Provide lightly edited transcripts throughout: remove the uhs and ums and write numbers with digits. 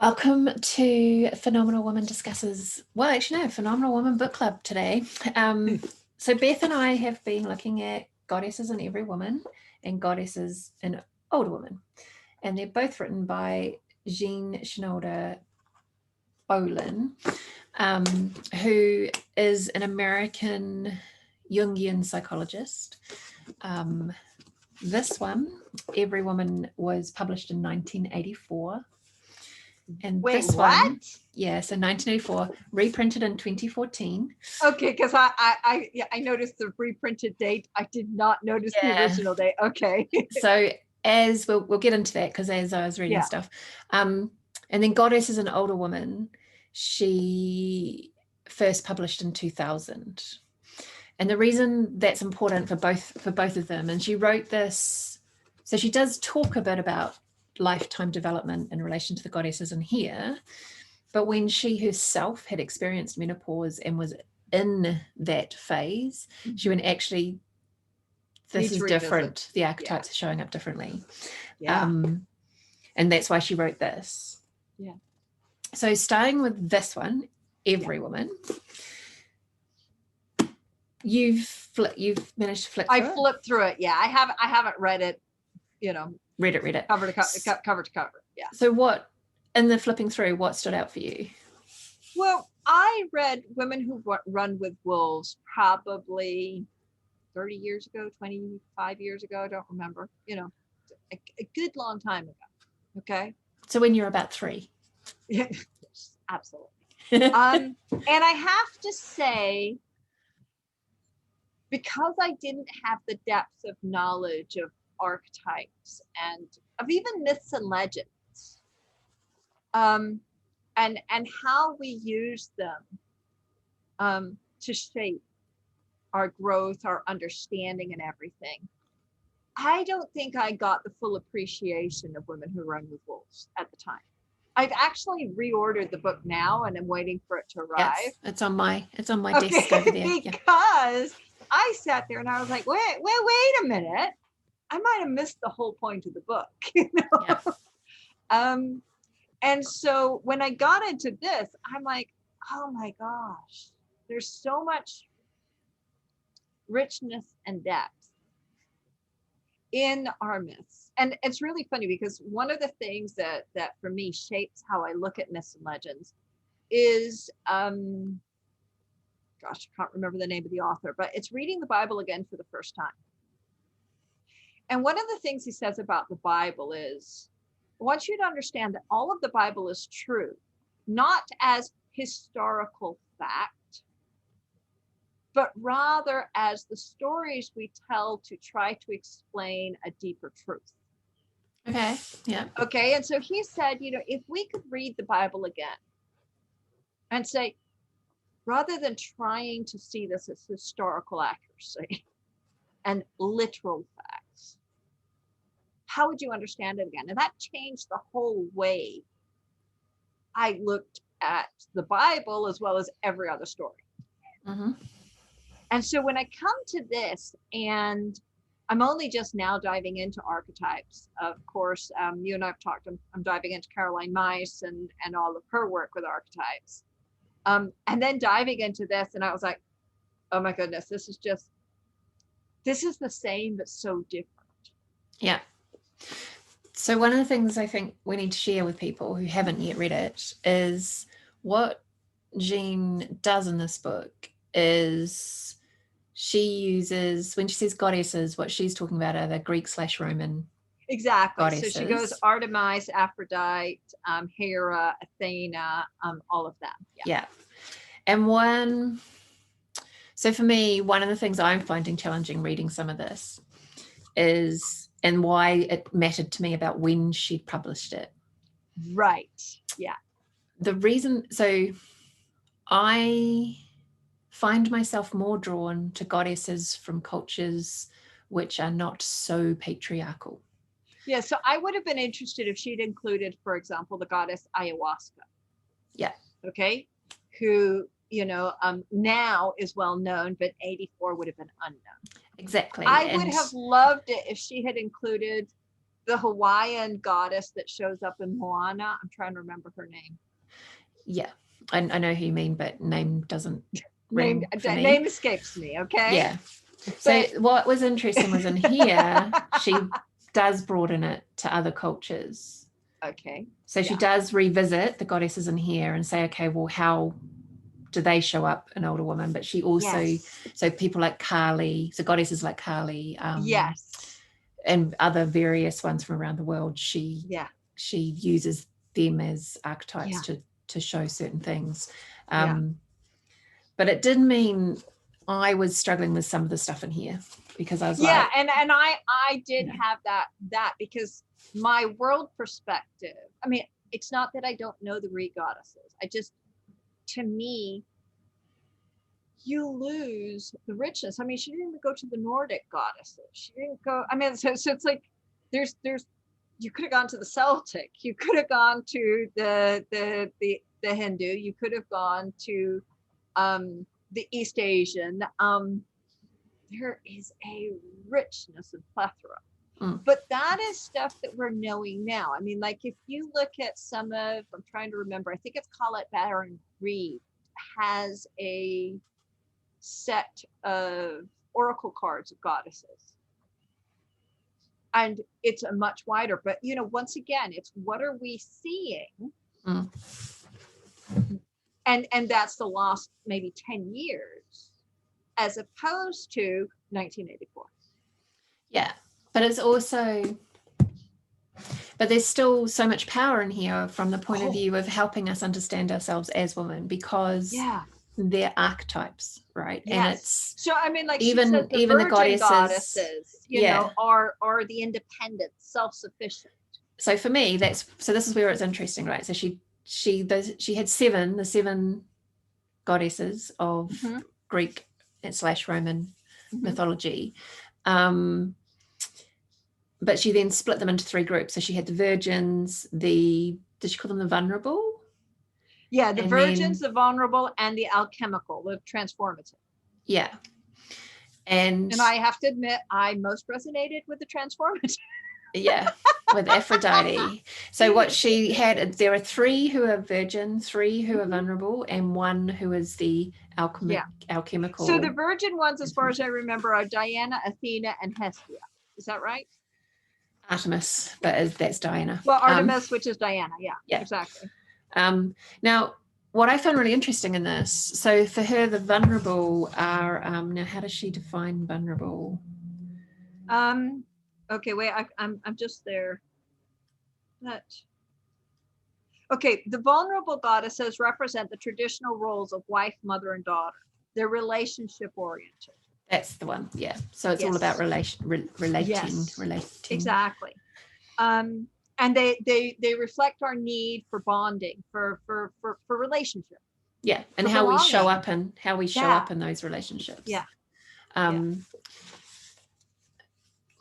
Welcome to Phenomenal Woman Discusses, Phenomenal Woman Book Club today. So Beth and I have been looking at Goddesses in Every Woman and Goddesses in Older Woman. And they're both written by Jean Shinoda Bolen, who is an American Jungian psychologist. This one, Every Woman, was published in 1984. And wait, this what? one, yeah, so 1984, reprinted in 2014. Okay, because I noticed the reprinted date. I did not notice the original date. Okay. So as we'll get into that, because as I was reading stuff, and then Goddesses in Older Woman, she first published in 2000. And the reason that's important for both of them, and she wrote this, so she does talk a bit about lifetime development in relation to the goddesses in here, but when she herself had experienced menopause and was in that phase, she went, actually, this is different. The archetypes are showing up differently. And that's why she wrote this. Yeah. So starting with this one, Every Woman, you've managed to flip through it? I flipped through it. Yeah, I haven't read it, Read it. Cover to cover. Yeah. So what, in the flipping through, what stood out for you? Well, I read Women Who Run with Wolves probably 30 years ago, 25 years ago. I don't remember, a good long time ago. Okay. So when you're about 3. Yes, absolutely. And I have to say, because I didn't have the depth of knowledge of archetypes and of even myths and legends, and how we use them to shape our growth, our understanding, and everything, I don't think I got the full appreciation of Women Who Run with Wolves at the time. I've actually reordered the book now, and I'm waiting for it to arrive. Yes, it's on my desk over there. Because I sat there and I was like, wait a minute. I might have missed the whole point of the book, And so when I got into this, I'm like, oh my gosh, there's so much richness and depth in our myths. And it's really funny because one of the things that for me shapes how I look at myths and legends is, gosh, I can't remember the name of the author, but it's reading the Bible again for the first time. And one of the things he says about the Bible is, I want you to understand that all of the Bible is true, not as historical fact, but rather as the stories we tell to try to explain a deeper truth. Okay, yeah. Okay, and so he said, if we could read the Bible again and say, rather than trying to see this as historical accuracy and literal facts, how would you understand it again? And that changed the whole way I looked at the Bible as well as every other story. Mm-hmm. And so when I come to this, and I'm only just now diving into archetypes, of course, you and I've talked, I'm diving into Caroline Myss and all of her work with archetypes. And then diving into this, and I was like, oh my goodness, this is the same, but so different. Yeah. So one of the things I think we need to share with people who haven't yet read it is what Jean does in this book is she uses, when she says goddesses, what she's talking about are the Greek/Roman exactly goddesses. So she goes Artemis, Aphrodite, Hera, Athena, all of them. Yeah. And so for me, one of the things I'm finding challenging reading some of this is, and why it mattered to me about when she'd published it. Right. Yeah. The reason, so I find myself more drawn to goddesses from cultures which are not so patriarchal. Yeah, so I would have been interested if she'd included, for example, the goddess Ayahuasca. Yeah. Okay. Who, now is well known, but 84 would have been unknown. Exactly. I would have loved it if she had included the Hawaiian goddess that shows up in Moana. I'm trying to remember her name. Yeah, I know who you mean, but name doesn't ring for me. Name escapes me. Okay. Yeah. So what was interesting was in here, she does broaden it to other cultures. Okay. So she does revisit the goddesses in here and say, okay, well, how do they show up in Older Woman? But she also, so people like Kali, so goddesses like Kali, and other various ones from around the world, she uses them as archetypes to show certain things. But it did mean I was struggling with some of the stuff in here because I was like, and I did have that because my world perspective, I mean, it's not that I don't know the Greek goddesses. I just, to me, you lose the richness. I mean, she didn't even go to the Nordic goddesses. She didn't go, I mean, so it's like there's you could have gone to the Celtic, you could have gone to the Hindu, you could have gone to the East Asian. There is a richness and plethora. But that is stuff that we're knowing now. I mean, like if you look at some of, I'm trying to remember, I think it's Colette Baron Reed has a set of oracle cards of goddesses. And it's a much wider, but you know, once again, it's what are we seeing? And that's the last maybe 10 years as opposed to 1984. Yeah. But it's also, but there's still so much power in here from the point of view of helping us understand ourselves as women because they're archetypes, right? And it's so I mean, like even the goddesses you know, are the independent, self-sufficient. So for me, this is where it's interesting, right? So she had the seven goddesses of Greek / Roman mythology. But she then split them into 3 groups. So she had the virgins, did she call them the vulnerable? Yeah, the virgins, the vulnerable, and the alchemical, the transformative. Yeah. And I have to admit, I most resonated with the transformative. Yeah, with Aphrodite. So what she had, there are 3 who are virgin, 3 who are vulnerable, and 1 who is the alchemical. So the virgin ones, as far as I remember, are Diana, Athena, and Hestia. Is that right? Artemis, but that's Diana. Well, Artemis, which is Diana. Yeah, exactly. Now, what I found really interesting in this, so for her, the vulnerable are, now how does she define vulnerable? Okay, wait, I'm just there. Okay, the vulnerable goddesses represent the traditional roles of wife, mother, and daughter. They're relationship oriented. That's the one, yeah. So it's all about relating. Exactly. And they reflect our need for bonding, for relationship. Yeah, and how we show up in those relationships. Yeah.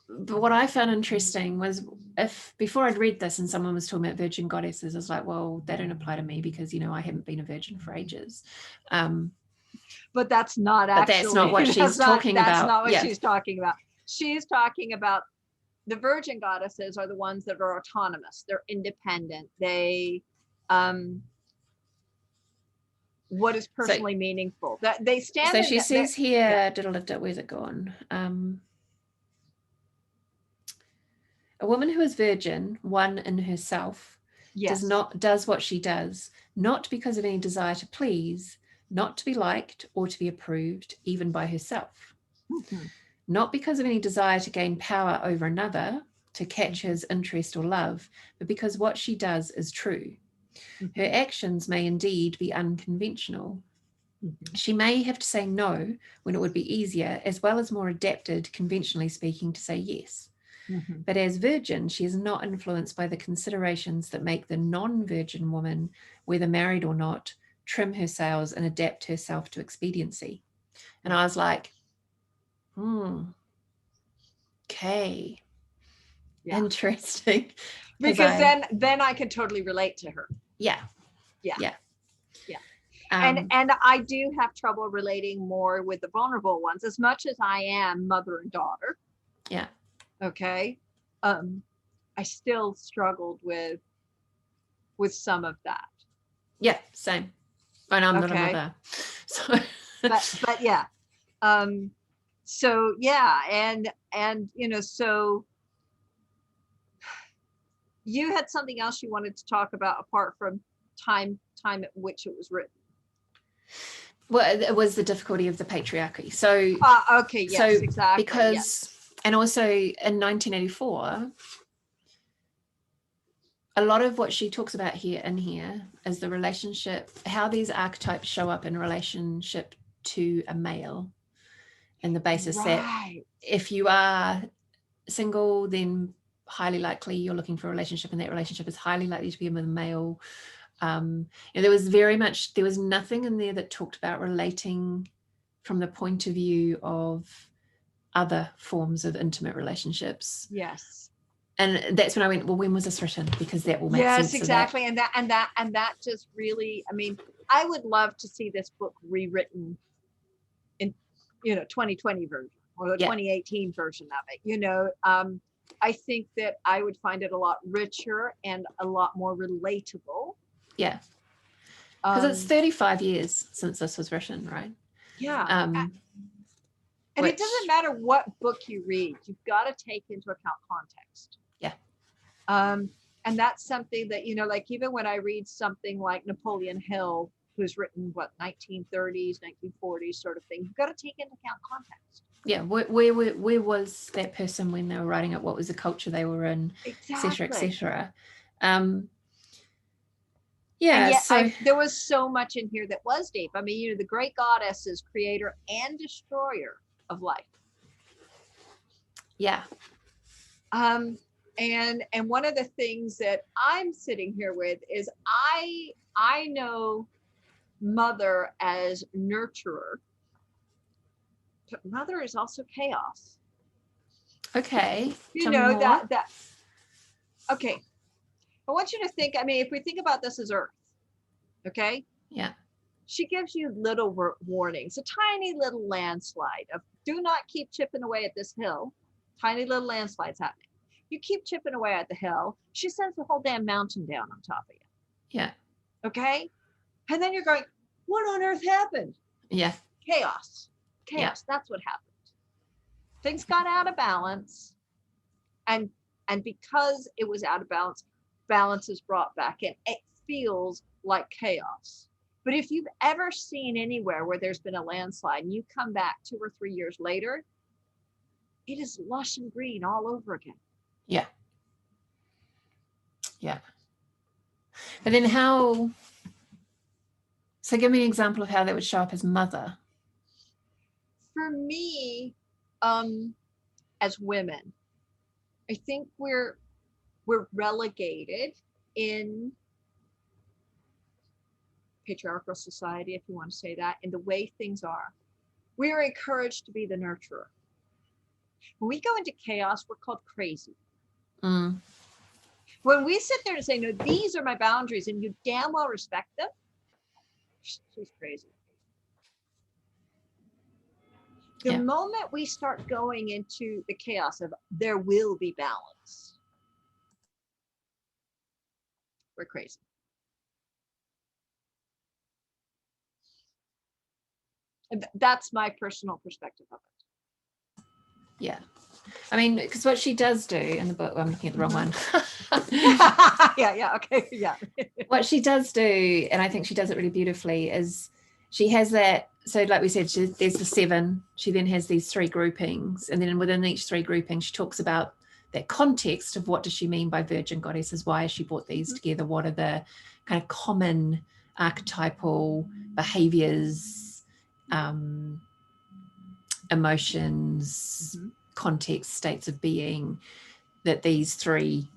But what I found interesting was if before I'd read this and someone was talking about virgin goddesses, I was like, well, that don't apply to me because, you know, I haven't been a virgin for ages. But that's not actually. But that's not what she's talking about. That's not what she's talking about. She's talking about the virgin goddesses are the ones that are autonomous. They're independent. They, what is personally meaningful? That they stand. So she says here, where's it gone? A woman who is virgin, one in herself, does what she does, not because of any desire to please, not to be liked or to be approved, even by herself. Not because of any desire to gain power over another, to catch his interest or love, but because what she does is true. Her actions may indeed be unconventional. She may have to say no when it would be easier, as well as more adapted, conventionally speaking, to say yes. But as virgin, she is not influenced by the considerations that make the non-virgin woman, whether married or not, trim her sails and adapt herself to expediency. And I was like, okay, interesting. Because then I could totally relate to her. Yeah. And I do have trouble relating more with the vulnerable ones, as much as I am mother and daughter. Yeah. Okay. I still struggled with some of that. Yeah, same. And I'm not a Okay. mother. So but yeah. So yeah, and you know, so you had something else you wanted to talk about apart from time at which it was written. Well, it was the difficulty of the patriarchy. So okay, yes, exactly. Because yes. And also in 1984, a lot of what she talks about here is the relationship, how these archetypes show up in relationship to a male, and the basis that if you are single, then highly likely you're looking for a relationship, and that relationship is highly likely to be with a male. There was nothing in there that talked about relating from the point of view of other forms of intimate relationships. Yes. And that's when I went, well, when was this written? Because that will make sense. Yes, exactly. And that just really, I mean, I would love to see this book rewritten in, 2020 version or the 2018 version of it. I think that I would find it a lot richer and a lot more relatable. Yeah. Because it's 35 years since this was written, right? Yeah. And it doesn't matter what book you read, you've got to take into account context. Yeah. And that's something that, like even when I read something like Napoleon Hill, who's written 1930s, 1940s sort of thing, you've got to take into account context. Yeah, where was that person when they were writing it? What was the culture they were in, exactly. et cetera. Yeah, and yet there was so much in here that was deep. I mean, the great goddess is creator and destroyer of life. Yeah. And one of the things that I'm sitting here with is I know mother as nurturer, but mother is also chaos. Okay. that okay. I want you to think, I mean, if we think about this as Earth, okay? Yeah. She gives you little warnings, a tiny little landslide of do not keep chipping away at this hill. Tiny little landslides happening. You keep chipping away at the hill, she sends the whole damn mountain down on top of you. Yeah. Okay? And then you're going, what on earth happened? Yeah. Chaos. Yeah. That's what happened. Things got out of balance. And because it was out of balance, balance is brought back in. It feels like chaos. But if you've ever seen anywhere where there's been a landslide and you come back 2 or 3 years later, it is lush and green all over again. Yeah. Yeah. But then so give me an example of how that would show up as mother. For me, as women, I think we're relegated in patriarchal society, if you want to say that, in the way things are. We are encouraged to be the nurturer. When we go into chaos, we're called crazy. Mm. When we sit there and say, no, these are my boundaries, and you damn well respect them, she's crazy. The moment we start going into the chaos of there will be balance, we're crazy. And that's my personal perspective of it. Yeah. I mean, because what she does do in the book, I'm looking at the wrong one. Okay. Yeah. What she does do, and I think she does it really beautifully, is she has that. So like we said, there's the 7. She then has these 3 groupings. And then within each 3 groupings, she talks about that context of what does she mean by virgin goddesses? Why has she brought these together? What are the kind of common archetypal behaviors, emotions, context, states of being that these 3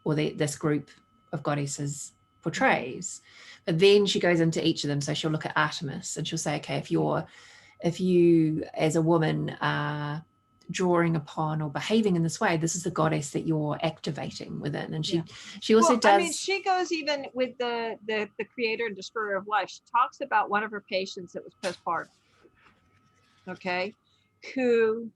or this group of goddesses portrays. But then she goes into each of them. So she'll look at Artemis and she'll say, okay, if you as a woman are drawing upon or behaving in this way, this is the goddess that you're activating within. And she also does. I mean, she goes even with the creator and destroyer of life. She talks about one of her patients that was postpartum. Okay, who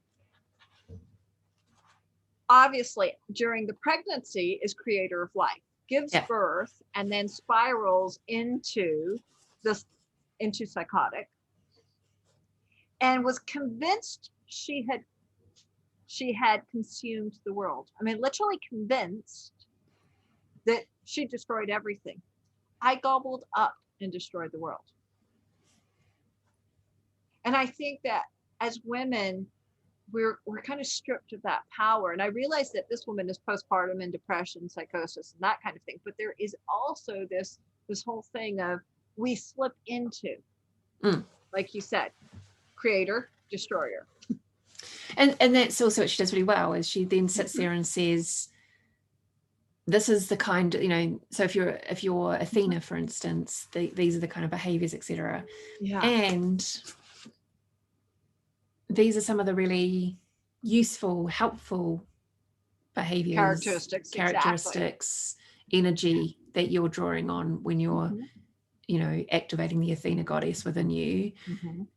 obviously during the pregnancy is creator of life, gives birth, and then spirals into psychotic, and was convinced she had consumed the world. I mean, literally convinced that she destroyed everything. I gobbled up and destroyed the world. And I think that as women, we're kind of stripped of that power. And I realize that this woman is postpartum and depression, psychosis, and that kind of thing. But there is also this whole thing of we slip into, like you said, creator, destroyer. And that's also what she does really well, is she then sits there and says, this is the kind of, so if you're Athena, for instance, these are the kind of behaviors, etc. Yeah. And these are some of the really useful, helpful behaviors, characteristics, energy that you're drawing on when you're, activating the Athena goddess within you.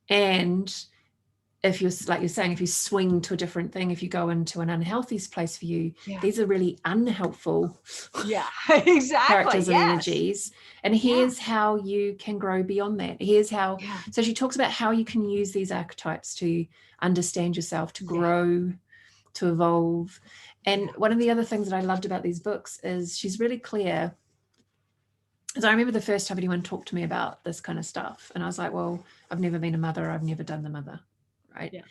And if you're, like you're saying, if you swing to a different thing, if you go into an unhealthy place for you, these are really unhelpful characters and energies. And here's how you can grow beyond that. Here's how, so she talks about how you can use these archetypes to understand yourself, to grow, to evolve. And one of the other things that I loved about these books is she's really clear. Because I remember the first time anyone talked to me about this kind of stuff, and I was like, well, I've never been a mother. I've never done the mother. Right. Yeah.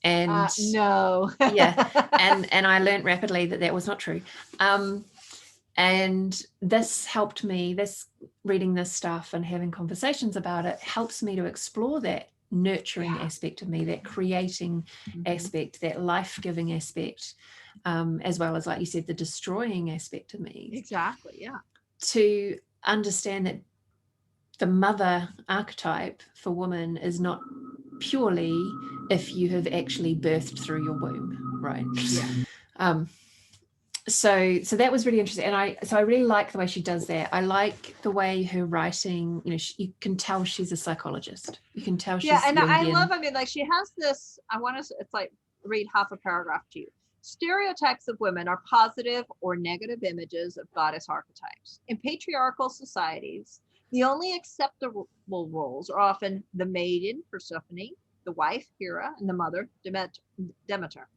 And no. And I learned rapidly that was not true. And this helped me, reading this stuff and having conversations about it helps me to explore that nurturing aspect of me, that creating aspect, that life-giving aspect, as well as, like you said, the destroying aspect of me. Exactly. Yeah. To understand that the mother archetype for women is not purely if you have actually birthed through your womb, right? So that was really interesting, and I really like the way she does that. I like the way her writing, you can tell she's a psychologist. You can tell she's and Jungian. I mean, like, she has this, it's like, read half a paragraph to you. Stereotypes of women are positive or negative images of goddess archetypes. In patriarchal societies, the only acceptable roles are often the maiden, Persephone, the wife, Hera, and the mother, Demeter.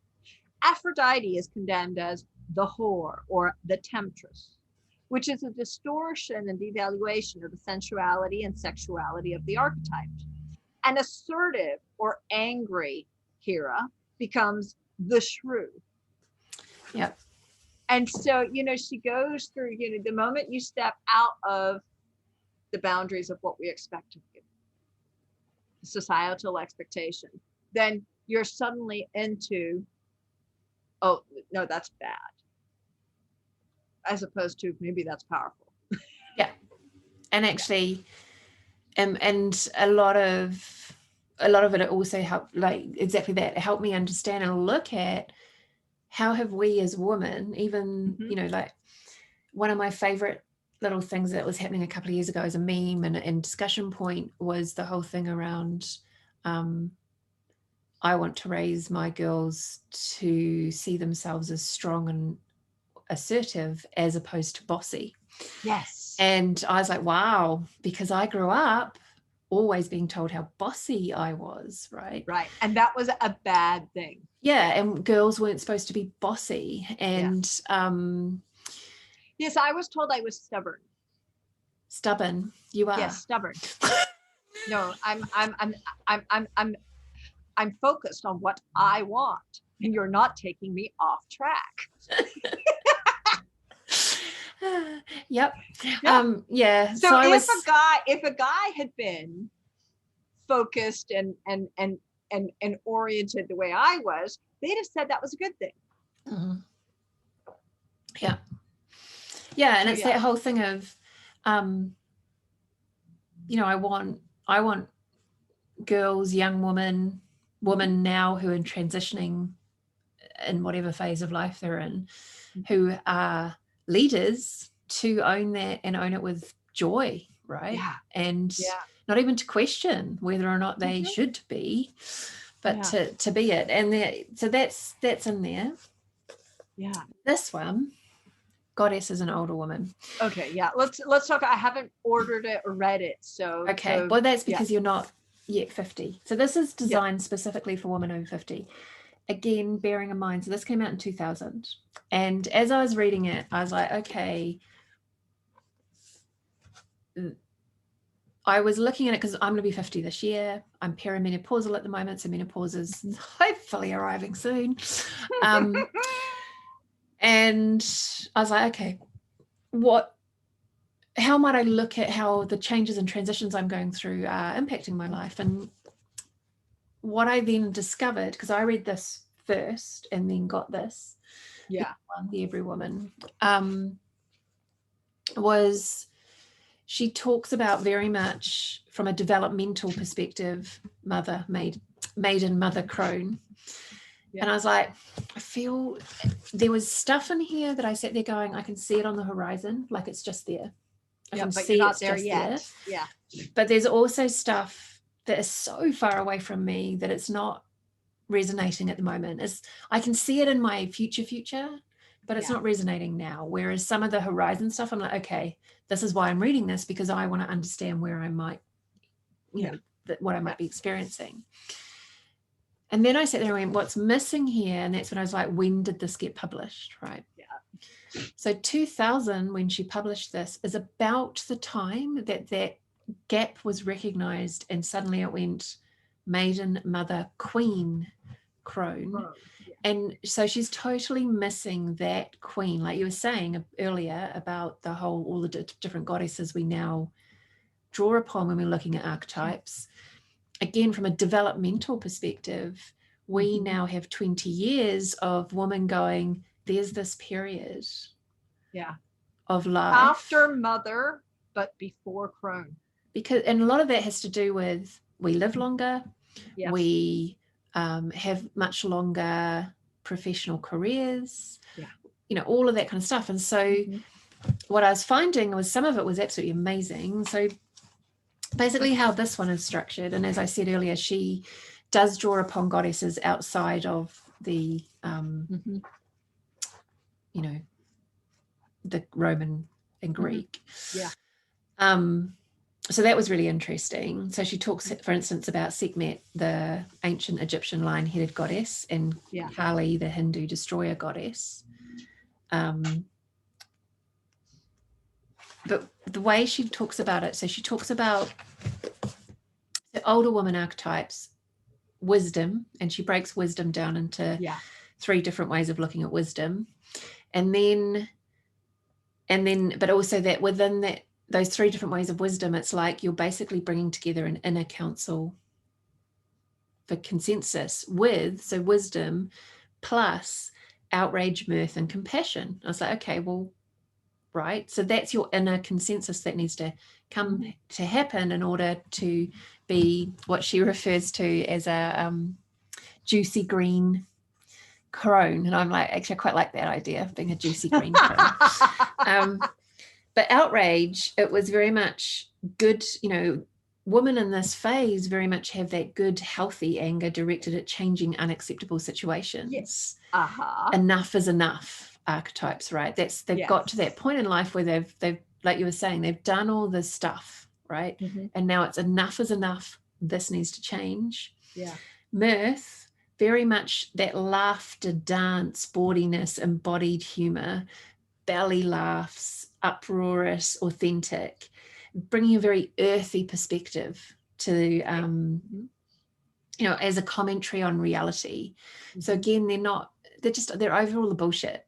Aphrodite is condemned as the whore or the temptress, which is a distortion and devaluation of the sensuality and sexuality of the archetype. An assertive or angry Hera becomes the shrew. Yep. And so, she goes through, the moment you step out of the boundaries of what we expect of you, societal expectation, then you're suddenly into, oh no, that's bad, as opposed to maybe that's powerful. And actually, and a lot of it also helped, like, exactly that, help me understand and look at how have we as women, even like, one of my favorite little things that was happening a couple of years ago as a meme and discussion point was the whole thing around I want to raise my girls to see themselves as strong and assertive as opposed to bossy. Yes. And I was like, wow, because I grew up always being told how bossy I was, right? Right. And that was a bad thing. Yeah. And girls weren't supposed to be bossy. And yes, I was told I was stubborn. Stubborn. You are. Yes, stubborn. No, I'm focused on what I want, and you're not taking me off track. Yep. Yeah. So if a guy had been focused and oriented the way I was, they'd have said that was a good thing. Mm-hmm. Yeah. Yeah, and it's that whole thing of, I want girls, young women now who are transitioning in whatever phase of life they're in, who are leaders, to own that and own it with joy, right? Yeah. And not even to question whether or not they should be, but to be it. And so that's in there. Yeah. This one, Goddess is an older woman. Okay, yeah. Let's talk. I haven't ordered it or read it, so okay. Well, that's because you're not yet 50. So this is designed specifically for women over 50. Again, bearing in mind, so this came out in 2000. And as I was reading it, I was like, okay, I was looking at it because I'm going to be 50 this year. I'm perimenopausal at the moment, so menopause is hopefully arriving soon. And I was like, okay, how might I look at how the changes and transitions I'm going through are impacting my life? And what I then discovered, because I read this first and then got this, the Everywoman, was she talks about very much from a developmental perspective, maiden mother crone. And I was like, I feel there was stuff in here that I sat there going, I can see it on the horizon, like it's just there. I can see it's just there. Yeah. But there's also stuff that is so far away from me that it's not resonating at the moment. I can see it in my future, but it's not resonating now. Whereas some of the horizon stuff, I'm like, okay, this is why I'm reading this, because I want to understand where I might, what I might be experiencing. And then I sat there and went, what's missing here? And that's when I was like, when did this get published? Right. Yeah. So 2000, when she published this, is about the time that gap was recognized, and suddenly it went maiden, mother, queen, crone. And so she's totally missing that queen, like you were saying earlier about all the different goddesses we now draw upon when we're looking at archetypes. Again, from a developmental perspective, we now have 20 years of woman going, there's this period of life. After mother, but before crone. And a lot of that has to do with we live longer, we have much longer professional careers, all of that kind of stuff. And so what I was finding was some of it was absolutely amazing. So basically how this one is structured, and as I said earlier, she does draw upon goddesses outside of the the Roman and Greek. So that was really interesting. So she talks, for instance, about Sekhmet, the ancient Egyptian lion-headed goddess, and Kali, the Hindu destroyer goddess. But the way she talks about it, so she talks about the older woman archetypes, wisdom, and she breaks wisdom down into 3 different ways of looking at wisdom. And then, but also that within those 3 different ways of wisdom, it's like you're basically bringing together an inner council for consensus so wisdom plus outrage, mirth, and compassion. I was like, okay, well, right. So that's your inner consensus that needs to come to happen in order to be what she refers to as a juicy green crone. And I'm like, actually, I quite like that idea of being a juicy green crone. But outrage, it was very much good, women in this phase very much have that good, healthy anger directed at changing unacceptable situations. Yes. Enough is enough archetypes, right? They've got to that point in life where they've like you were saying, they've done all this stuff, right? And now it's enough is enough. This needs to change. Mirth, very much that laughter, dance, bawdiness, embodied humor, belly laughs, uproarious, authentic, bringing a very earthy perspective to, as a commentary on reality. So again, they're over all the bullshit.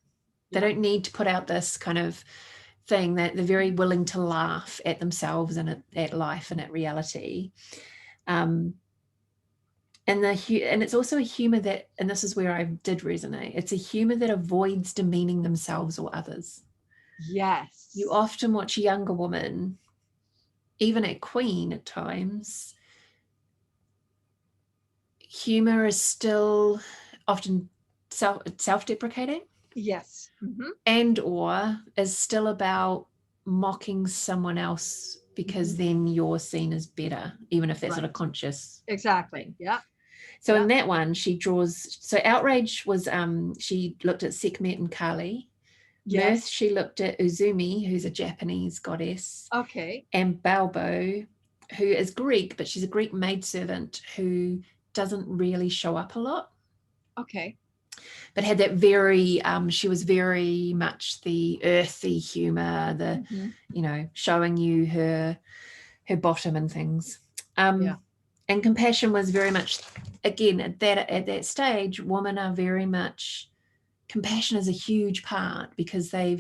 They don't need to put out this kind of thing, that they're very willing to laugh at themselves and at life and at reality. And it's also a humor that, and this is where I did resonate, it's a humor that avoids demeaning themselves or others. Yes. You often watch a younger woman, even at Queen at times, humor is still often self-deprecating. Yes. And or is still about mocking someone else because then you're seen as better, even if that's not a conscious thing. Yeah. So in that one, she draws, so outrage was, she looked at Sekhmet and Kali. Mirth, she looked at Uzumi, who's a Japanese goddess. Okay. And Balbo, who is Greek, but she's a Greek maidservant who doesn't really show up a lot. Okay. But had that very, she was very much the earthy humor, the, you know, showing you her bottom and things. And compassion was very much, again, at that stage, women are very much, compassion is a huge part because they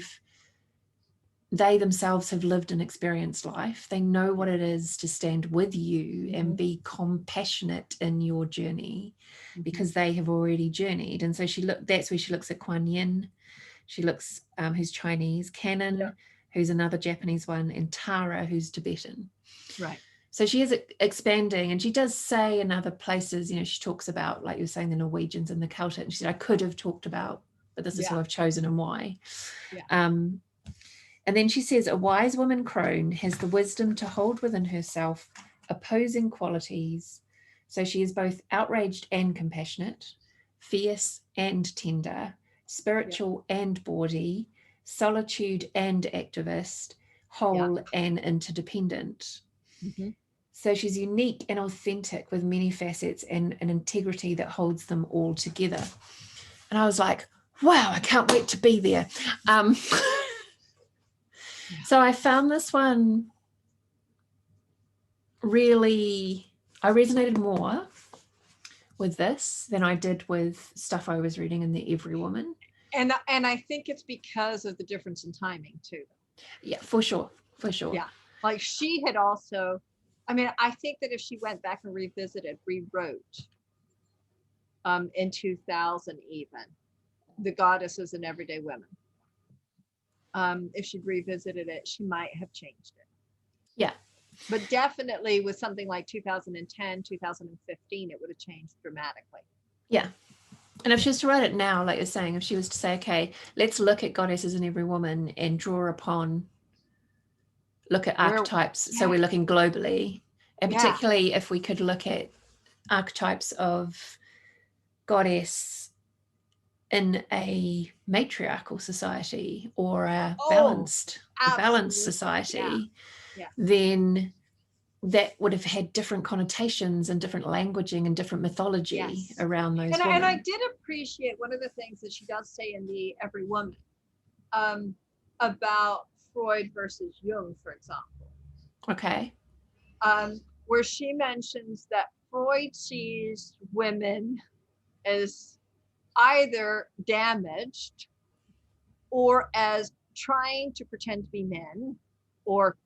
themselves have lived and experienced life. They know what it is to stand with you and be compassionate in your journey because they have already journeyed. And so that's where she looks at Kuan Yin. She looks, who's Chinese, Kanon, who's another Japanese one, and Tara, who's Tibetan. Right. So she is expanding, and she does say in other places, you know, she talks about, like you were saying, the Norwegians and the Celtic, and she said, I could have talked about, but this is who I've chosen and why. And then she says, a wise woman crone has the wisdom to hold within herself opposing qualities. So she is both outraged and compassionate, fierce and tender, spiritual and bawdy, solitude and activist, whole and interdependent. So she's unique and authentic with many facets and an integrity that holds them all together. And I was like, wow, I can't wait to be there. So I found this one really, I resonated more with this than I did with stuff I was reading in the Everywoman. And I think it's because of the difference in timing too. Yeah, for sure. Yeah, like she had also, I mean, I think that if she went back and rewrote in 2000 even, the Goddesses and Everyday Women, if she'd revisited it, she might have changed it. Yeah. But definitely with something like 2010, 2015, it would have changed dramatically. Yeah. And if she was to write it now, like you're saying, if she was to say, okay, let's look at Goddesses in Every Woman and look at archetypes. So we're looking globally, and particularly if we could look at archetypes of goddess in a matriarchal society or a balanced society, then that would have had different connotations and different languaging and different mythology around those women. And I did appreciate one of the things that she does say in the Every Woman about Freud versus Jung, for example. Okay. Where she mentions that Freud sees women as either damaged or as trying to pretend to be men or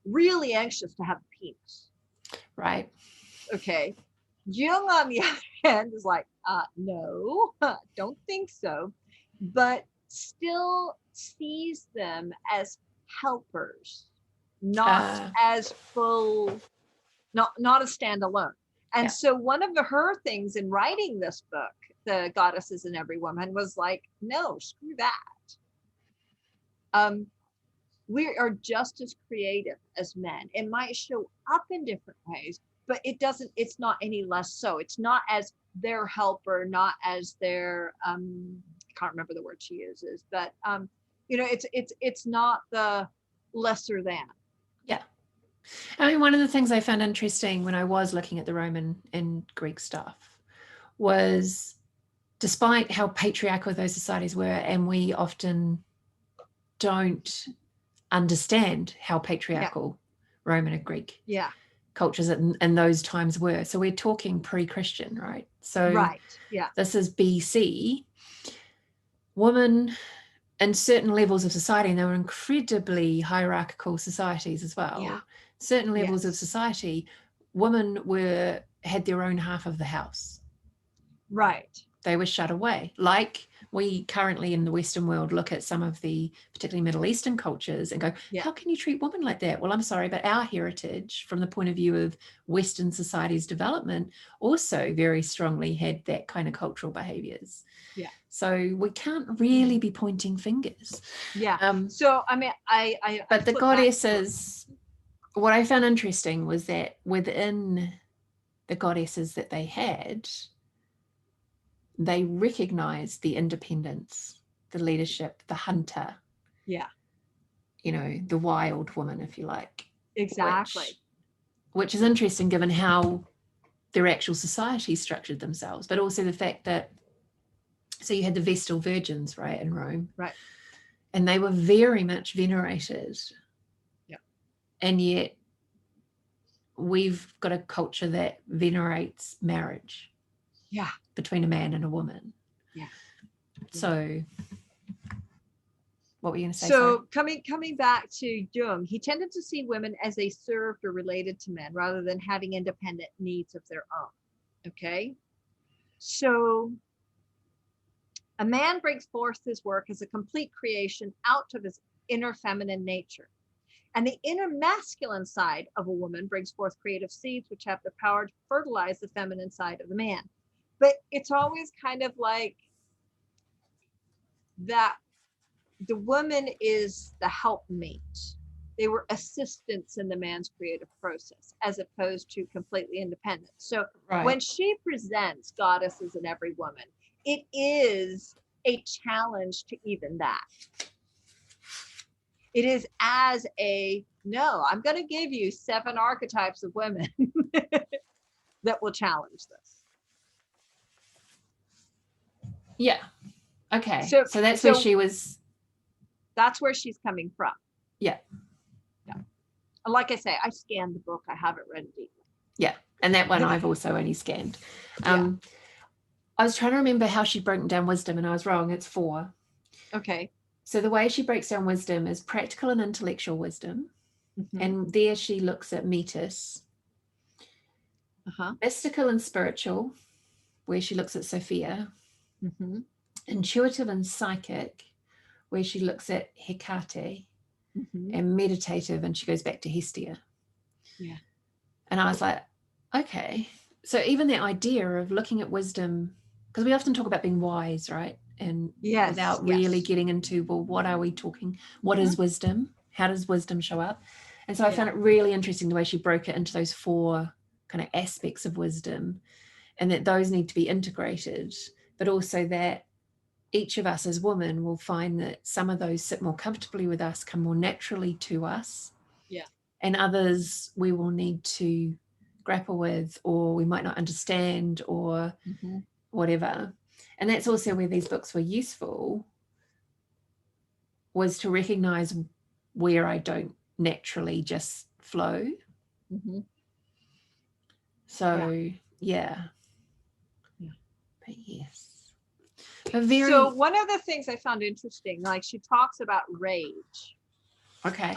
really anxious to have a penis. Right. Okay. Jung, on the other hand, is like, no, don't think so, but still sees them as helpers, not as full, not a standalone. And so one of her things in writing this book, The Goddesses in Every Woman, was like, no, screw that. We are just as creative as men. It might show up in different ways, but it's not any less so. It's not as their helper, not as their, I can't remember the word she uses, but, you know, it's not the lesser than. Yeah. I mean, one of the things I found interesting when I was looking at the Roman and Greek stuff was, despite how patriarchal those societies were, and we often don't understand how patriarchal Roman and Greek cultures in those times were. So we're talking pre-Christian, right? So this is BC. Women in certain levels of society, and they were incredibly hierarchical societies as well. Certain levels of society, women had their own half of the house. Right. They were shut away. Like we currently in the Western world look at some of the particularly Middle Eastern cultures and go, how can you treat women like that? Well, I'm sorry, but our heritage from the point of view of Western society's development also very strongly had that kind of cultural behaviors. Yeah. So we can't really be pointing fingers. Yeah. So, I mean, but the goddesses, what I found interesting was that within the goddesses that they had, they recognize the independence, the leadership, the hunter. Yeah. You know, the wild woman, if you like. Exactly. Which is interesting given how their actual society structured themselves, but also the fact that, so you had the Vestal Virgins, right, in Rome. Right. And they were very much venerated. Yeah. And yet we've got a culture that venerates marriage. Yeah. Between a man and a woman. Yeah. So what were you going to say? So coming back to Jung, he tended to see women as they served or related to men rather than having independent needs of their own. Okay. So a man brings forth his work as a complete creation out of his inner feminine nature. And the inner masculine side of a woman brings forth creative seeds which have the power to fertilize the feminine side of the man. But it's always kind of like that the woman is the helpmate. They were assistants in the man's creative process as opposed to completely independent. So when she presents goddesses and every woman, it is a challenge to even that. It is as a, no, I'm going to give you 7 archetypes of women that will challenge this. Yeah. Okay. So that's where she was. That's where she's coming from. Yeah. Yeah. And like I say, I scanned the book. I haven't read it deeply. Yeah. And that one I've also only scanned. Yeah. I was trying to remember how she broke down wisdom, and I was wrong. It's 4. Okay. So the way she breaks down wisdom is practical and intellectual wisdom. Mm-hmm. And there she looks at metis. Mystical and spiritual, where she looks at Sophia. Mm-hmm. Intuitive and psychic, where she looks at Hecate. Mm-hmm. And meditative, and she goes back to Hestia. Yeah. And I was like, okay. So even the idea of looking at wisdom, because we often talk about being wise, right? And without really getting into, well, what are we talking? What is wisdom? How does wisdom show up? And so I found it really interesting the way she broke it into those 4 kind of aspects of wisdom, and that those need to be integrated, but also that each of us as women will find that some of those sit more comfortably with us, come more naturally to us. Yeah. And others we will need to grapple with, or we might not understand, or whatever. And that's also where these books were useful, was to recognize where I don't naturally just flow. Mm-hmm. So, yeah. But yes. So one of the things I found interesting, like she talks about rage. Okay.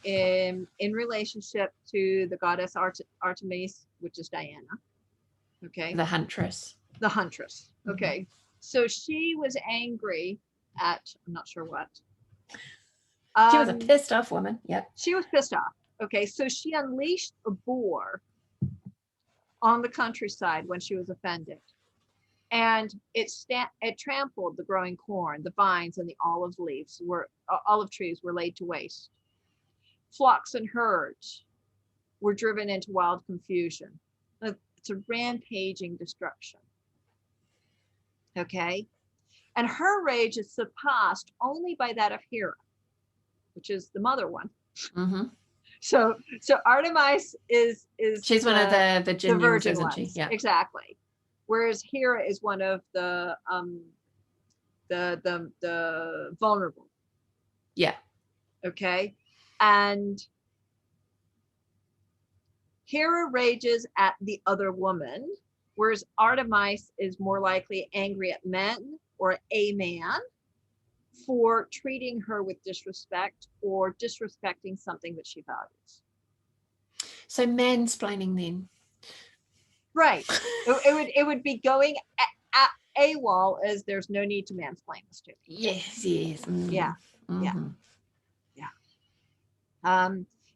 In relationship to the goddess Artemis, which is Diana. Okay. The huntress. The huntress. Okay. Mm-hmm. So she was angry at, I'm not sure what. She was a pissed off woman. Yep. She was pissed off. Okay. So she unleashed a boar on the countryside when she was offended. And it trampled the growing corn, the vines, and the olive trees were laid to waste. Flocks and herds were driven into wild confusion. It's a rampaging destruction. Okay, and her rage is surpassed only by that of Hera, which is the mother one. Mm-hmm. So Artemis is she's one of the virgins, isn't ones. She? Yeah, exactly. Whereas Hera is one of the vulnerable. Yeah. Okay. And Hera rages at the other woman, whereas Artemis is more likely angry at men or a man for treating her with disrespect or disrespecting something that she values. So mansplaining then. Right. It would be going at AWOL as there's no need to mansplain this to me. Yes. Mm. Yeah. Mm-hmm. Yeah.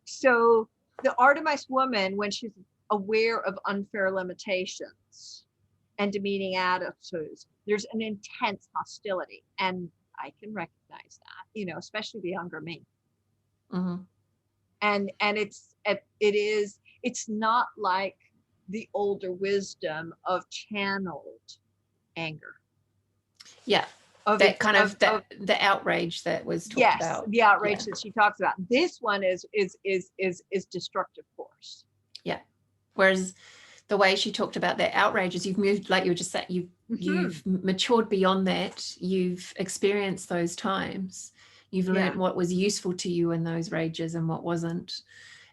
So the Artemis woman, when she's aware of unfair limitations and demeaning attitudes, there's an intense hostility, and I can recognize that, especially the younger me. Mm-hmm. And it's not like the older wisdom of channeled anger. Yeah. That kind of the outrage that was talked about. The outrage that she talks about. This one is destructive force. Yeah. Whereas the way she talked about that outrage is you've moved, like you were just saying, you've matured beyond that. You've experienced those times. You've learned what was useful to you in those rages and what wasn't.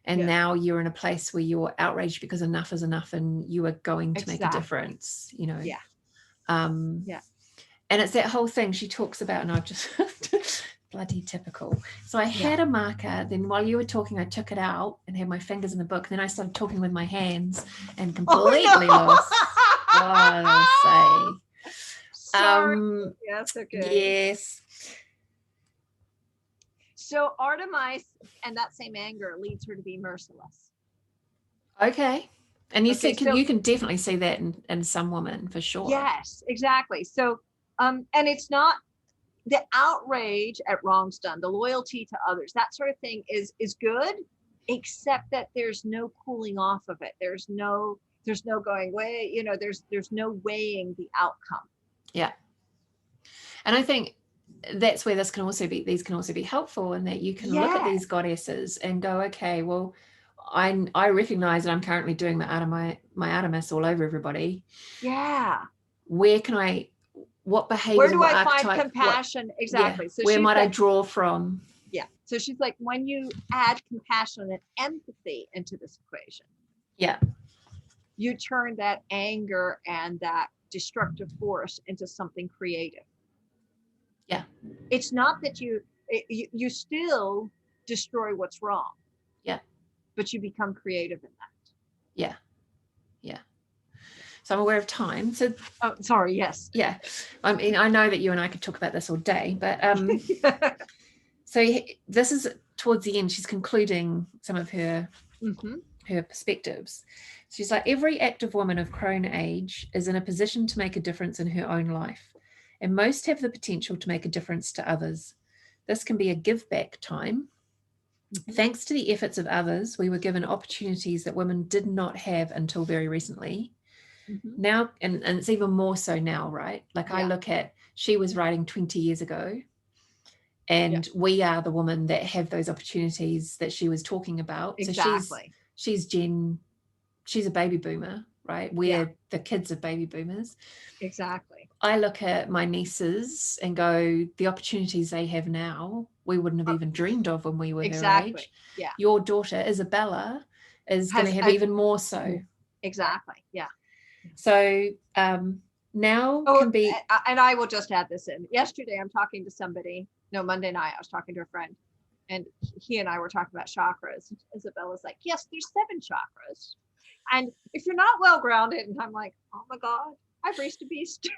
And now you're in a place where you're outraged because enough is enough and you are going to make a difference, you know. And it's that whole thing she talks about, and I've just bloody typical. So I had a marker, then while you were talking, I took it out and had my fingers in the book. Then I started talking with my hands and completely lost what I say. Sorry. Yes, okay. Yes. So Artemis and that same anger leads her to be merciless. Okay. And you see, you can definitely see that in some women for sure. Yes, exactly. So, and it's not the outrage at wrongs done, the loyalty to others, that sort of thing is good, except that there's no cooling off of it. There's no going way, you know, there's no weighing the outcome. Yeah. And I think that's where these can also be helpful, in that you can look at these goddesses and go, okay, well, I recognize that I'm currently doing my Artemis all over everybody. Yeah. What behavior? Where do I find compassion? Exactly. Yeah. So where might I draw from? Yeah. So she's like, when you add compassion and empathy into this equation, you turn that anger and that destructive force into something creative. Yeah. It's not that you still destroy what's wrong. Yeah. But you become creative in that. Yeah. Yeah. So I'm aware of time. So, sorry. Yes. Yeah. I mean, I know that you and I could talk about this all day, but so this is towards the end. She's concluding some of her perspectives. She's like, every active woman of crone age is in a position to make a difference in her own life, and most have the potential to make a difference to others. This can be a give back time. Thanks to the efforts of others, we were given opportunities that women did not have until very recently. Now, and it's even more so now, right? Like I look at, she was writing 20 years ago, and we are the women that have those opportunities that she was talking about. Exactly. So she's a baby boomer, right? We're the kids of baby boomers. Exactly. I look at my nieces and go, the opportunities they have now, we wouldn't have even dreamed of when we were her age. Yeah. Your daughter, Isabella, is going to have even more so. Exactly. Yeah. So now can be. And I will just add this in. Yesterday, I'm talking to somebody. No, Monday night, I was talking to a friend, and he and I were talking about chakras. Isabella's like, yes, there's 7 chakras. And if you're not well grounded, and I'm like, oh my God, I've raised a beast.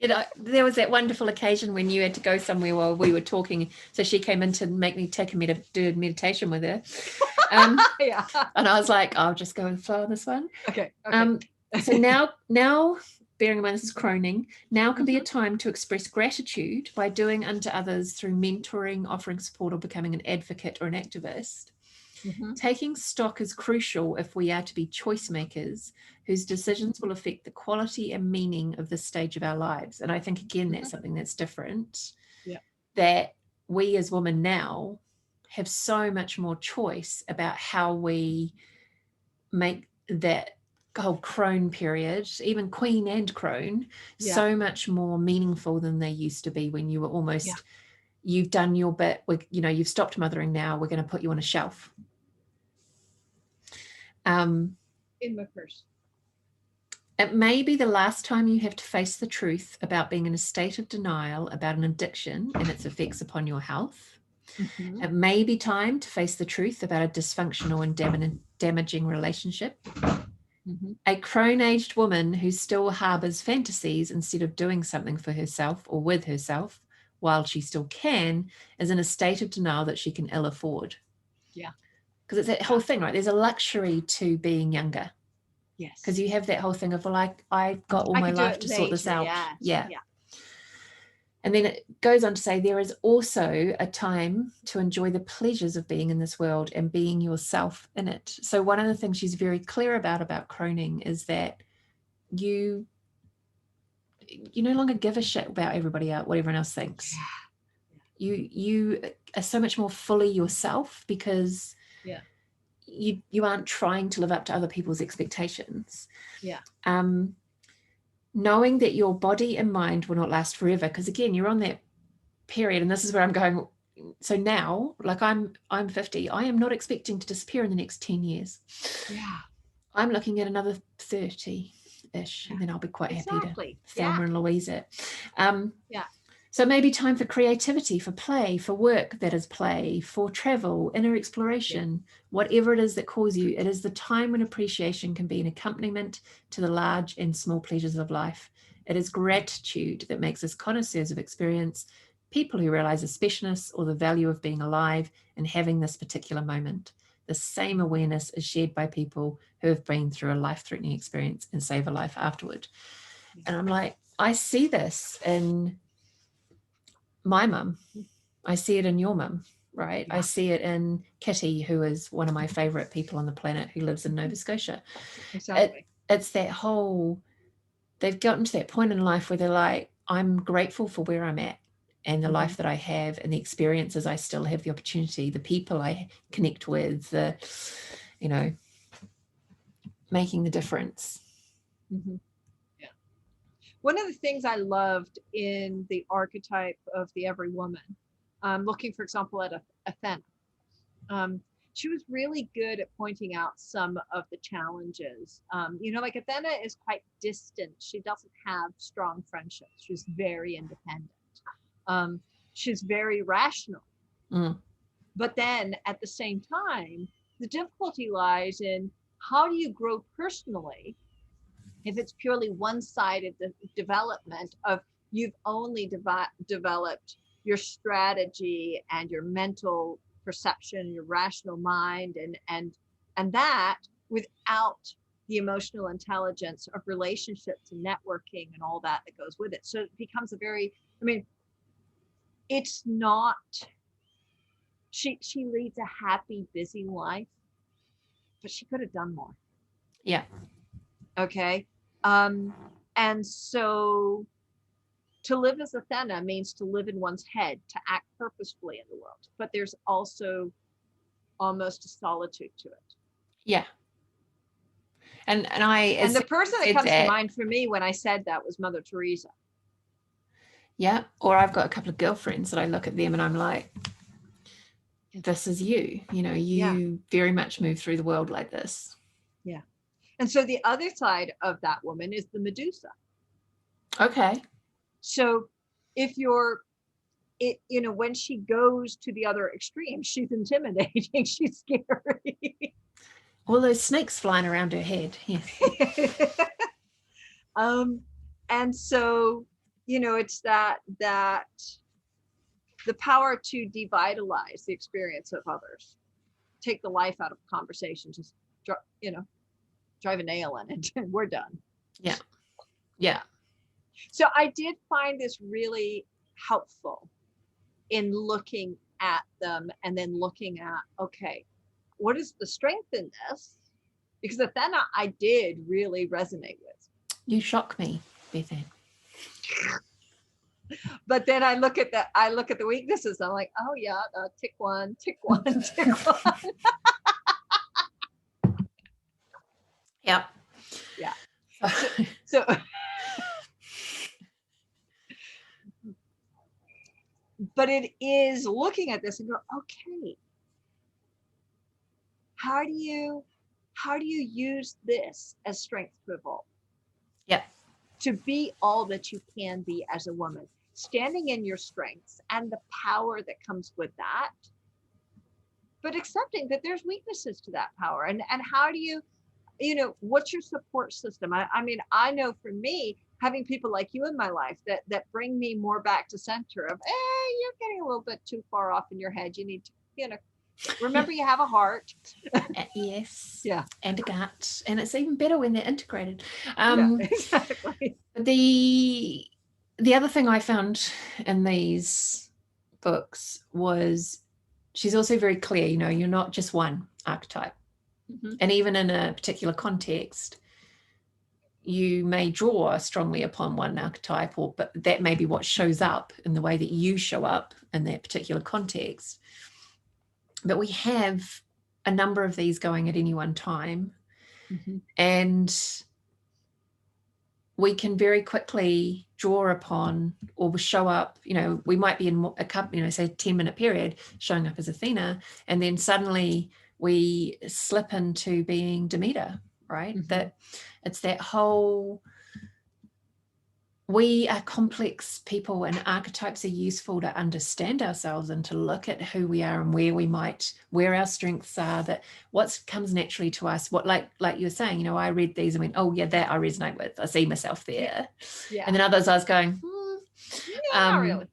You know, there was that wonderful occasion when you had to go somewhere while we were talking. So she came in to make me take do a meditation with her. And I was like, I'll just go with the flow on this one. Okay. So now, bearing in mind this is croning, now can be a time to express gratitude by doing unto others through mentoring, offering support, or becoming an advocate or an activist. Taking stock is crucial if we are to be choice makers whose decisions will affect the quality and meaning of this stage of our lives. And I think, again, that's something that's different. Yeah. That we as women now have so much more choice about how we make that whole crone period, even queen and crone, so much more meaningful than they used to be when you were almost, you've done your bit, you've stopped mothering now, we're going to put you on a shelf. In my purse. It may be the last time you have to face the truth about being in a state of denial about an addiction and its effects upon your health. It may be time to face the truth about a dysfunctional and damaging relationship. A crone-aged woman who still harbors fantasies instead of doing something for herself or with herself while she still can is in a state of denial that she can ill afford. Yeah. Because it's that whole thing, right? There's a luxury to being younger. Yes. Because you have that whole thing of, well, I've got all my life to sort this out. Yeah. And then it goes on to say there is also a time to enjoy the pleasures of being in this world and being yourself in it. So one of the things she's very clear about croning is that you you no longer give a shit about everybody else, what everyone else thinks. You are so much more fully yourself, because you aren't trying to live up to other people's expectations. Knowing that your body and mind will not last forever, because again, you're on that period, and this is where I'm going. So now, like I'm 50, I am not expecting to disappear in the next 10 years. I'm looking at another 30-ish, and then I'll be quite happy to Thelma and Louise it. So maybe time for creativity, for play, for work that is play, for travel, inner exploration, whatever it is that calls you. It is the time when appreciation can be an accompaniment to the large and small pleasures of life. It is gratitude that makes us connoisseurs of experience, people who realize the specialness or the value of being alive and having this particular moment. The same awareness is shared by people who have been through a life-threatening experience and save a life afterward. And I'm like, I see this in my mum. I see it in your mum, right? I see it in Kitty, who is one of my favorite people on the planet, who lives in Nova Scotia. It's that whole, they've gotten to that point in life where they're like, I'm grateful for where I'm at and the life that I have and the experiences I still have, the opportunity, the people I connect with, the, you know, making the difference. One of the things I loved in the archetype of the Everywoman, looking, for example, at Athena, she was really good at pointing out some of the challenges. You know, like Athena is quite distant. She doesn't have strong friendships. She's very independent. She's very rational. But then at the same time, the difficulty lies in how do you grow personally if it's purely one-sided development of you've only developed your strategy and your mental perception, your rational mind, and that without the emotional intelligence of relationships and networking and all that goes with it. So it becomes a very, I mean, it's not, she leads a happy, busy life, but she could have done more. Okay. And so to live as Athena means to live in one's head, to act purposefully in the world, but there's also almost a solitude to it. And the person that comes to mind for me when I said that was Mother Teresa. Or I've got a couple of girlfriends that I look at them and I'm like, this is you, you know, you very much move through the world like this. And so the other side of that woman is the Medusa. Okay. So if you're, you know, when she goes to the other extreme, she's intimidating, she's scary. All those snakes flying around her head. And so, you know, it's that the power to devitalize the experience of others, take the life out of a conversation, just, you know, drive a nail in it and we're done. So I did find this really helpful in looking at them and then looking at, okay, what is the strength in this? Because Athena, I did really resonate with. You shock me, Bethan. But then I look at the weaknesses. I'm like, oh yeah, tick one. So but it is looking at this and go, okay, how do you use this as strength to evolve? To be all that you can be as a woman, standing in your strengths and the power that comes with that, but accepting that there's weaknesses to that power. And how do you know, what's your support system? I mean, I know for me, having people like you in my life that bring me more back to center of, you're getting a little bit too far off in your head. You need to, you know, remember you have a heart. Yes. Yeah. And a gut. And it's even better when they're integrated. Exactly. The other thing I found in these books was she's also very clear, you know, you're not just one archetype. And even in a particular context, you may draw strongly upon one archetype, but that may be what shows up in the way that you show up in that particular context. But we have a number of these going at any one time. Mm-hmm. And we can very quickly draw upon or show up, we might be in a couple, say 10-minute period showing up as Athena, and then suddenly we slip into being Demeter, right? Mm-hmm. That it's that whole, we are complex people, and archetypes are useful to understand ourselves and to look at who we are and where our strengths are, that what comes naturally to us, what like you were saying, I read these and went, oh yeah, that I resonate with, I see myself there. Yeah. And then others I was going, not really.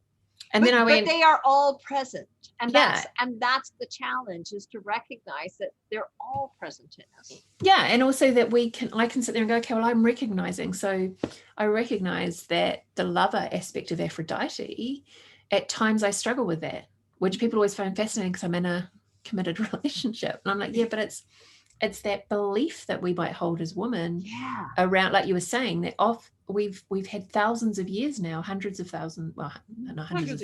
And then I went, but they are all present. And yeah. that's the challenge, is to recognize that they're all present in us. Yeah. And also that I can sit there and go, okay, well, I'm recognizing. So I recognize that the lover aspect of Aphrodite, at times I struggle with that, which people always find fascinating because I'm in a committed relationship. And I'm like, yeah, but it's that belief that we might hold as women around, like you were saying, that we've had thousands of years now, hundreds of thousands, well, not hundreds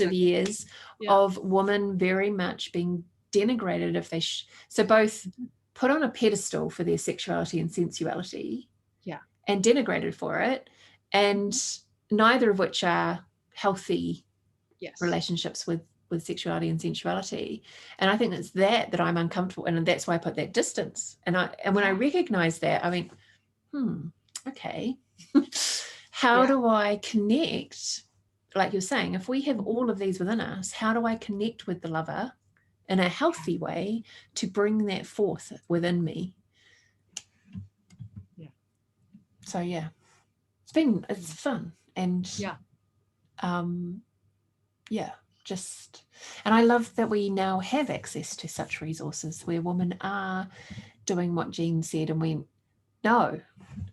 of years of women very much being denigrated if they so both put on a pedestal for their sexuality and sensuality, and denigrated for it, and neither of which are healthy relationships with sexuality and sensuality. And I think it's that I'm uncomfortable, and that's why I put that distance. And when I recognize that, I went, okay, how do I connect? Like you're saying, if we have all of these within us, how do I connect with the lover in a healthy way to bring that forth within me? So it's fun, and and I love that we now have access to such resources where women are doing what Jean said, and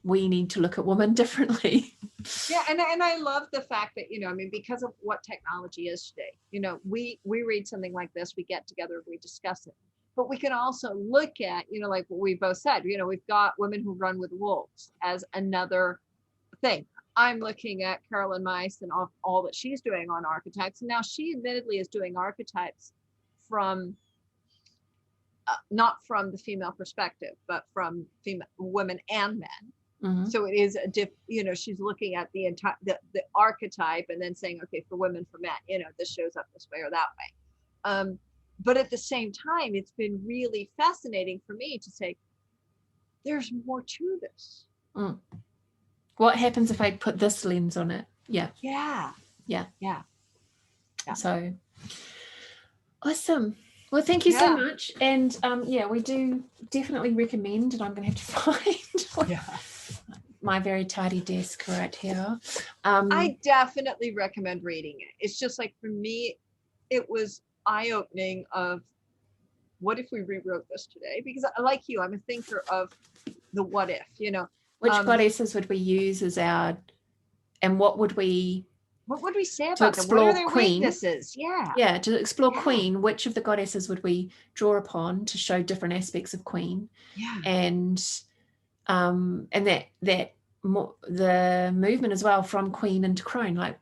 we need to look at women differently. And I love the fact that, because of what technology is today, we read something like this, we get together, we discuss it, but we can also look at, like what we both said, we've got Women Who Run with Wolves as another thing. I'm looking at Carolyn Myss and all that she's doing on archetypes. And now she admittedly is doing archetypes from not from the female perspective, but from female women and men. Mm-hmm. So it is she's looking at the entire the archetype and then saying, okay, for women, for men, this shows up this way or that way. But at the same time, it's been really fascinating for me to say, there's more to this. Mm. What happens if I put this lens on it? Yeah. So awesome. Well, thank you so much. And we do definitely recommend, and I'm going to have to find my very tidy desk right here. I definitely recommend reading it. It's just like, for me, it was eye-opening of what if we rewrote this today? Because like you, I'm a thinker of the what if, Which goddesses would we use as our, and what would we say about them? What are their weaknesses? To explore Queen, which of the goddesses would we draw upon to show different aspects of Queen? And that the movement as well from Queen into Crone, like,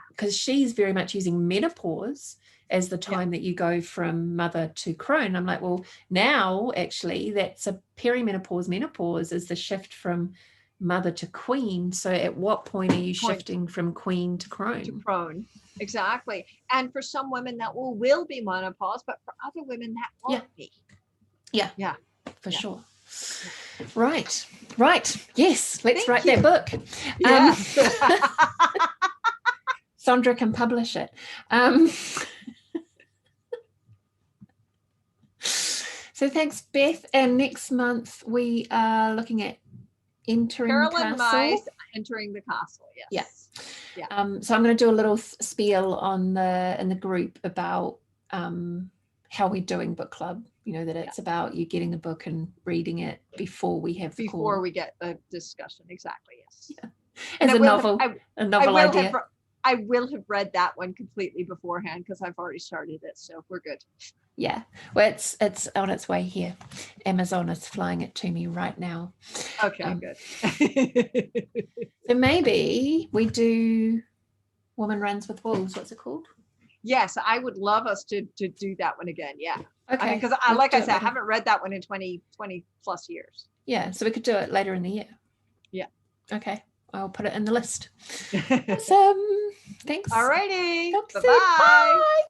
because she's very much using menopause as the time that you go from mother to crone. I'm like, well, now actually that's a perimenopause. Menopause is the shift from mother to queen. So at what point are you shifting from queen to crone? To crone, exactly. And for some women that will be menopause, but for other women that won't be. For sure. Right. Yes, let's write that book. Sandra can publish it. So thanks, Beth. And next month we are looking at entering the castle. Carolyn Myss, Entering the Castle. Yes. So I'm going to do a little spiel in the group about how we're doing book club. That it's about you getting the book and reading it before we have the call. Before we get a discussion. Exactly. Yes. As a novel idea. I will have read that one completely beforehand because I've already started it, so we're good. Yeah, well, it's on its way here. Amazon is flying it to me right now. Okay, good. So maybe we do Woman Runs with Wolves. What's it called? Yes, I would love us to do that one again. Yeah. Okay. Because like I said, I haven't read that one in 20 plus years. Yeah, so we could do it later in the year. Yeah. Okay, I'll put it in the list. Awesome. Thanks. All righty. Talk soon. Bye-bye. Bye.